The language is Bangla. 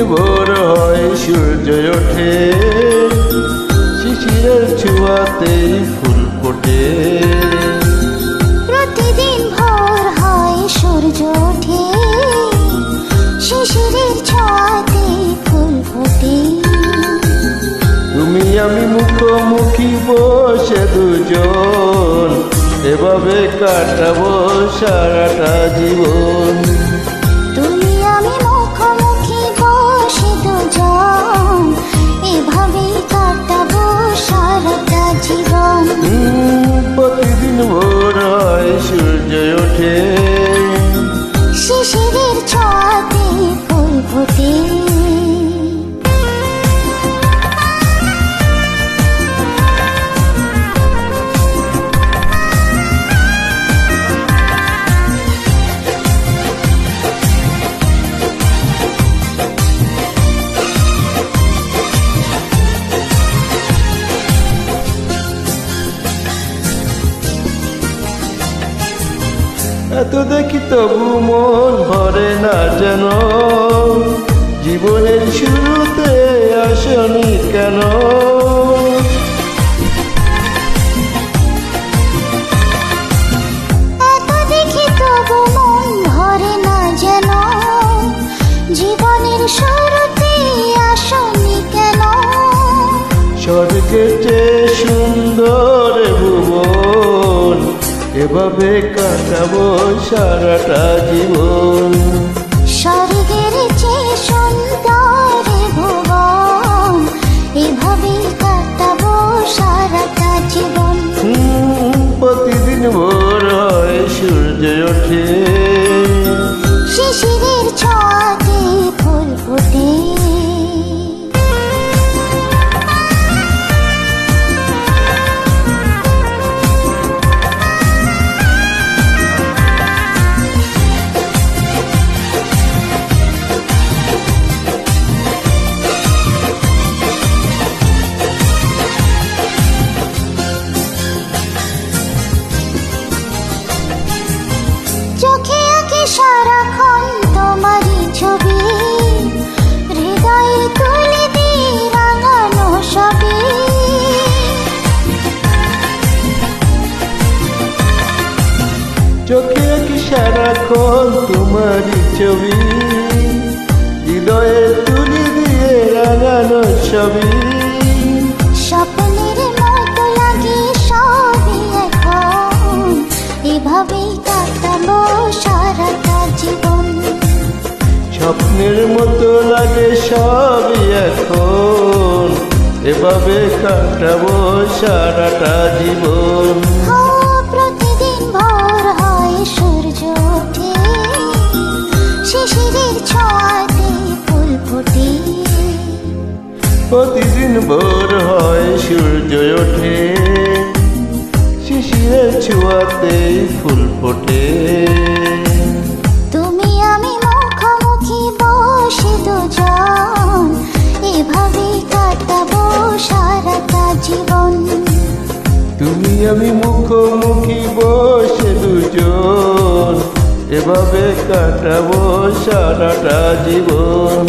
ভোর হয় সূর্য ওঠে, শিশিরের ছোঁয়াতেই ফুল ফোটে। প্রতিদিন ভোর হয় সূর্য ওঠে, শিশিরের ছোঁয়াতে ফুল ফোটে। তুমি আমি মুখোমুখি বসে দুজন, এভাবে কাটাবো সারাটা জীবন। তুমি আমি মুখোমুখি বসে দুজন, এভাবেই কাটাবো সারাটা জীবন। প্রতিদিন ভোর হয় সূর্য ওঠে, শিশিরের ছোঁয়াতে ফুল ফোটে। এত দেখি তবু মন ভরে না যেন, জীবনের শুরুতে আসনি কেন? এত দেখি তবু মন ভরে না যেন, জীবনের শুরুতে আসনি কেন? স্বর্গের চেয়ে সুন্দর ভুবন, এভাবে কাটাবো সারাটা জীবন। স্বর্গের চেয়ে সুন্দর ভুবন, এভাবেই কাটাবো সারাটা জীবন। প্রতিদিন ভোর হয় সূর্য ওঠে, শিশিরের ছোঁয়াতে ফুল ফোটে। চোখে আঁকি সারাক্ষণ তোমারই ছবি, হৃদয়ে তুলে দিই রাঙানো সবই। চোখে কি সারাক্ষণ তোমারই ছবি, হৃদয়ে তুলি দিয়ে রাঙানো ছবি। স্বপ্নের মতো লাগে সবই এখন, এভাবেই কাটাবো সারাটা জীবন। স্বপ্নের মতো লাগে সবই এখন, এভাবে কাটাবো সারাটা জীবন। প্রতিদিন ভোর হয় সূর্য ওঠে, শিশিরের ছোঁয়াতে ফুল ফোটে। প্রতিদিন ভোর হয় সূর্য ওঠে, শিশিরের ছোঁয়াতেই ফুল ফোটে। তুমি আমি মুখোমুখি বসে দুজন, এভাবেই কাটাবো সারাটা জীবন। তুমি আমি মুখোমুখি বসে দুজন, এভাবে কাটাবো সারাটা জীবন।